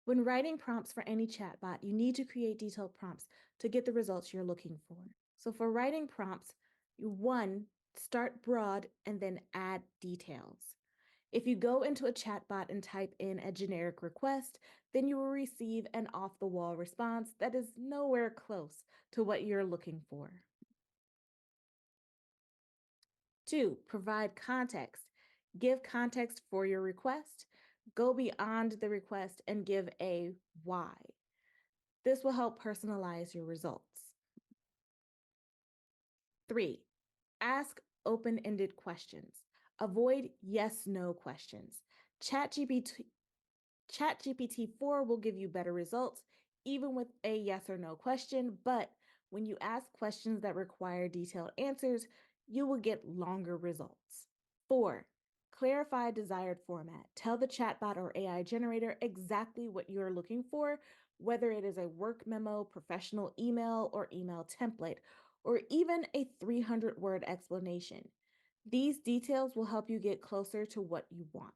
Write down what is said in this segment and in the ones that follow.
When writing prompts for any chatbot, you need to create detailed prompts to get the results you're looking for. So for writing prompts, one, start broad and then add details. If you go into a chatbot and type in a generic request, then you will receive an off the wall response that is nowhere close to what you're looking for. Two, provide context. Give context for your request. Go beyond the request and give a why. This will help personalize your results. Three, ask open ended questions. Avoid yes no questions. ChatGPT 4 will give you better results, even with a yes or no question. But when you ask questions that require detailed answers, you will get longer results. Four, clarify desired format. Tell the chatbot or AI generator exactly what you're looking for, whether it is a work memo, professional email, or email template, or even a 300-word explanation. These details will help you get closer to what you want.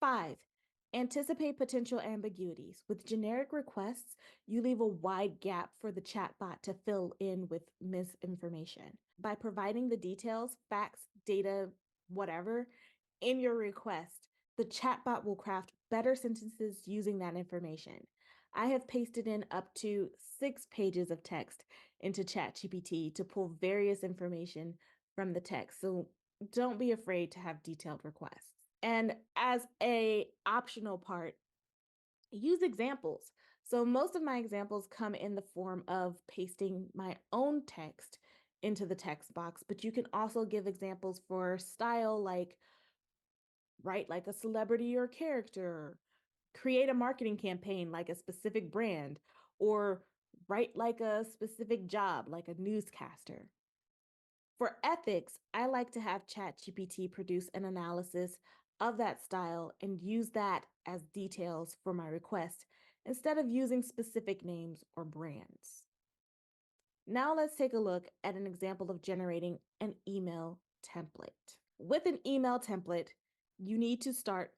Five, anticipate potential ambiguities. With generic requests, you leave a wide gap for the chatbot to fill in with misinformation. By providing the details, facts, data, whatever, in your request, the chatbot will craft better sentences using that information. I have pasted in up to 6 pages of text into ChatGPT to pull various information from the text. So don't be afraid to have detailed requests. And as a optional part, use examples. So most of my examples come in the form of pasting my own text into the text box, but you can also give examples for style, like write like a celebrity or character, create a marketing campaign like a specific brand, or write like a specific job like a newscaster. For ethics, I like to have ChatGPT produce an analysis of that style and use that as details for my request instead of using specific names or brands. Now let's take a look at an example of generating an email template. With an email template, you need to start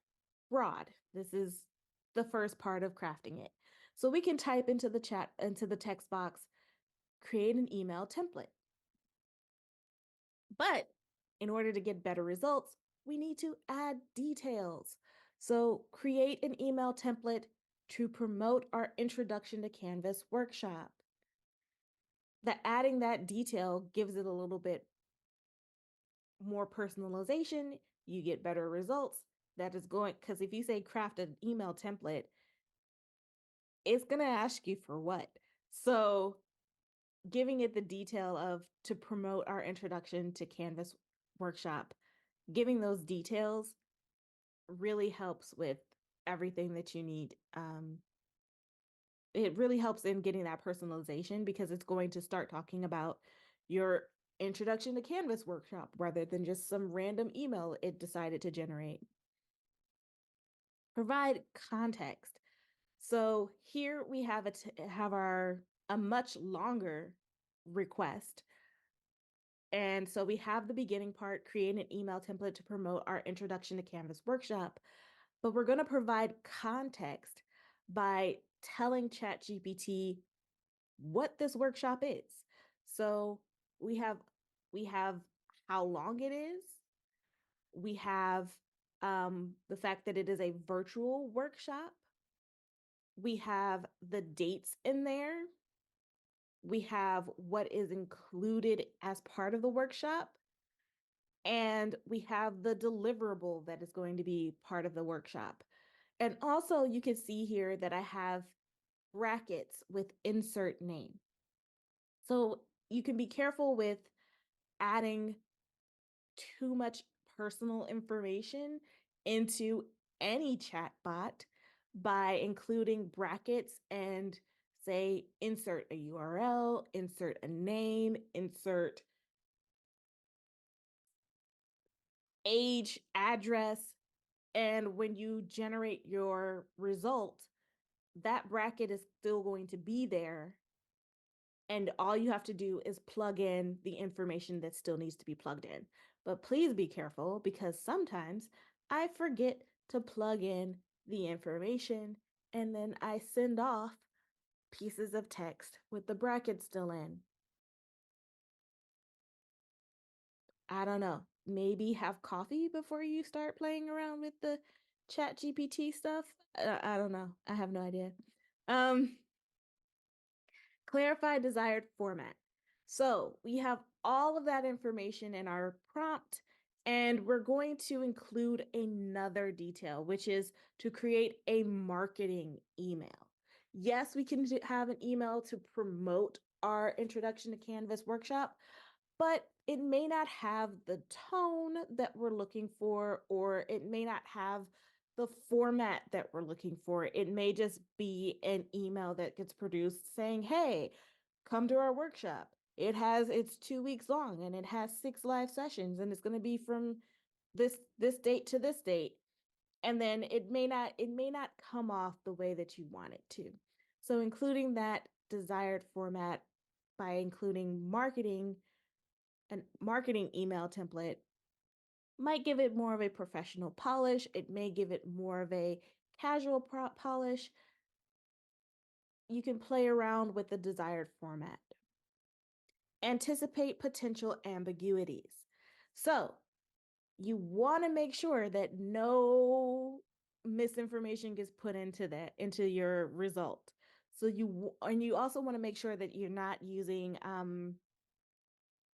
broad. This is the first part of crafting it. So we can type into the text box, create an email template. But in order to get better results, we need to add details. So create an email template to promote our Introduction to Canvas workshop. That adding that detail gives it a little bit more personalization, you get better results. That is going, because if you say craft an email template, it's going to ask you for what? So giving it the detail of to promote our Introduction to Canvas workshop, giving those details really helps with everything that you need. It really helps in getting that personalization because it's going to start talking about your Introduction to Canvas workshop rather than just some random email it decided to generate. Provide context. So here we have a much longer request. And so we have the beginning part, create an email template to promote our Introduction to Canvas workshop, but we're going to provide context by telling ChatGPT what this workshop is. So we have how long it is. We have the fact that it is a virtual workshop. We have the dates in there. We have what is included as part of the workshop. And we have the deliverable that is going to be part of the workshop. And also you can see here that I have brackets with insert name. So you can be careful with adding too much personal information into any chatbot by including brackets and say insert a URL, insert a name, insert age, address, and when you generate your result, that bracket is still going to be there. And all you have to do is plug in the information that still needs to be plugged in. But please be careful because sometimes I forget to plug in the information and then I send off pieces of text with the brackets still in. I don't know. Maybe have coffee before you start playing around with the chat GPT stuff. I don't know. I have no idea. Um, Clarify desired format. So we have all of that information in our prompt, and we're going to include another detail, which is to create a marketing email. Yes, we can have an email to promote our Introduction to Canvas workshop, but it may not have the tone that we're looking for, or it may not have the format that we're looking for. It may just be an email that gets produced saying, hey, come to our workshop. It's 2 weeks long and it has 6 live sessions and it's going to be from this date to this date. And then it may not come off the way that you want it to. So including that desired format by including marketing email template might give it more of a professional polish. It may give it more of a casual polish. You can play around with the desired format. Anticipate potential ambiguities. So, you want to make sure that no misinformation gets put into your result. So you also want to make sure that you're not using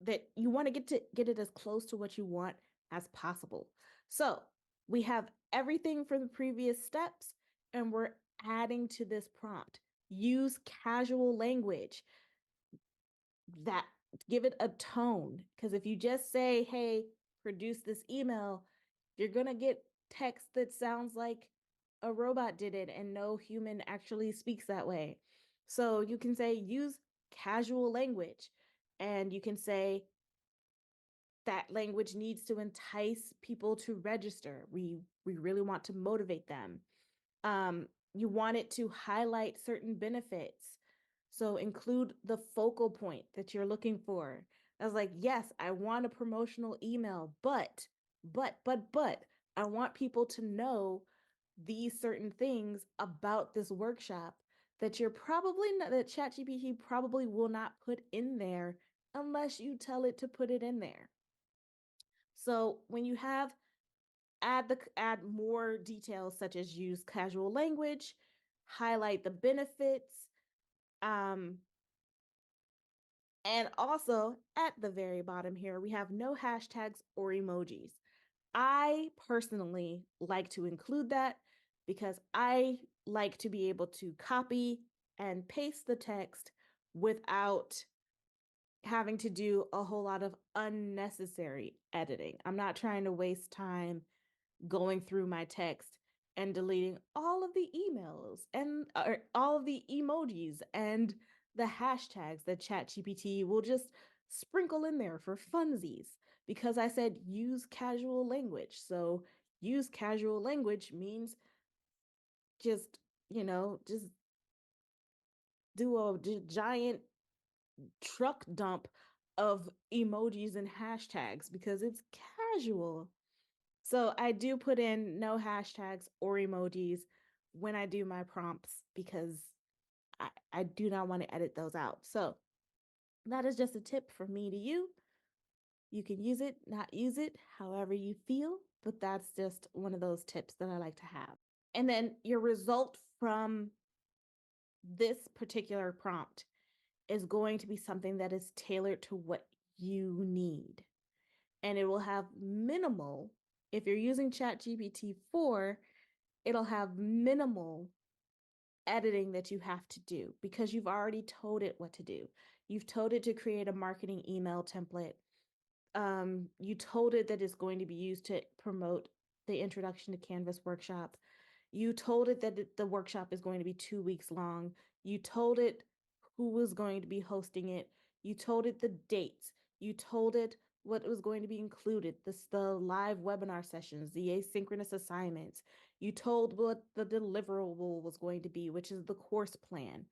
that you want to get it as close to what you want as possible. So we have everything from the previous steps, and we're adding to this prompt. Use casual language that give it a tone, because if you just say, hey, produce this email, you're going to get text that sounds like a robot did it and no human actually speaks that way. So you can say use casual language, and you can say that language needs to entice people to register. We really want to motivate them. You want it to highlight certain benefits. So include the focal point that you're looking for. I was like, yes, I want a promotional email, but I want people to know these certain things about this workshop that you're probably not, that ChatGPT probably will not put in there unless you tell it to put it in there. So when you have add more details such as use casual language, highlight the benefits, um, and also at the very bottom here, we have no hashtags or emojis. I personally like to include that because I like to be able to copy and paste the text without having to do a whole lot of unnecessary editing. I'm not trying to waste time going through my text and deleting all of the emails and all of the emojis and the hashtags that ChatGPT will just sprinkle in there for funsies, because I said use casual language. So use casual language means just, just do a giant truck dump of emojis and hashtags because it's casual. So I do put in no hashtags or emojis when I do my prompts because I do not want to edit those out. So that is just a tip from me to you. You can use it, not use it, however you feel, but that's just one of those tips that I like to have. And then your result from this particular prompt is going to be something that is tailored to what you need. And it will have minimal, if you're using ChatGPT 4, it'll have minimal editing that you have to do because you've already told it what to do. You've told it to create a marketing email template. You told it that it's going to be used to promote the Introduction to Canvas workshop. You told it that the workshop is going to be 2 weeks long. You told it who was going to be hosting it. You told it the dates. You told it what was going to be included, the live webinar sessions, the asynchronous assignments. You told what the deliverable was going to be, which is the course plan.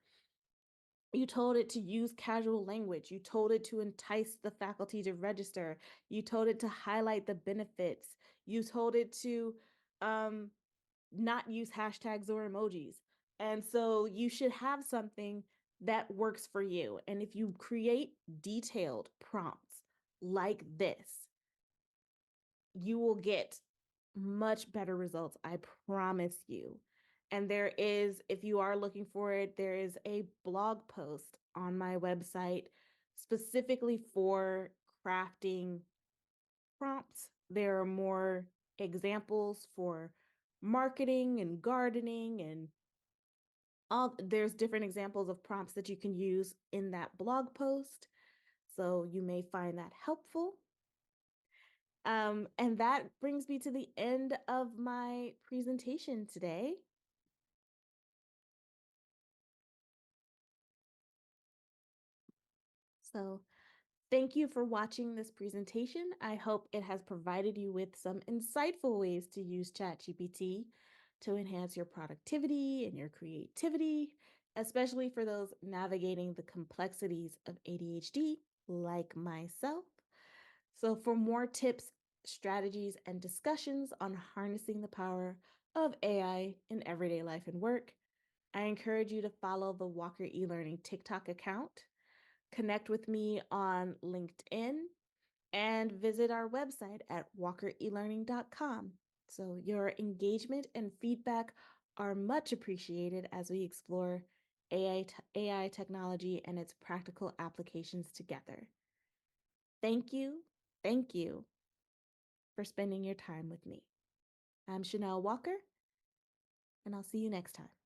You told it to use casual language. You told it to entice the faculty to register. You told it to highlight the benefits. You told it to not use hashtags or emojis. And so you should have something that works for you. And if you create detailed prompts like this, you will get much better results. I promise you. And there is, if you are looking for it, there is a blog post on my website specifically for crafting prompts. There are more examples for marketing and gardening and all. There's different examples of prompts that you can use in that blog post. So you may find that helpful. And that brings me to the end of my presentation today. So thank you for watching this presentation. I hope it has provided you with some insightful ways to use ChatGPT to enhance your productivity and your creativity, especially for those navigating the complexities of ADHD like myself. So for more tips, strategies, and discussions on harnessing the power of AI in everyday life and work, I encourage you to follow the Walker eLearning TikTok account, connect with me on LinkedIn, and visit our website at walkerelearning.com. So your engagement and feedback are much appreciated as we explore AI technology and its practical applications together. Thank you for spending your time with me. I'm Chanel Walker, and I'll see you next time.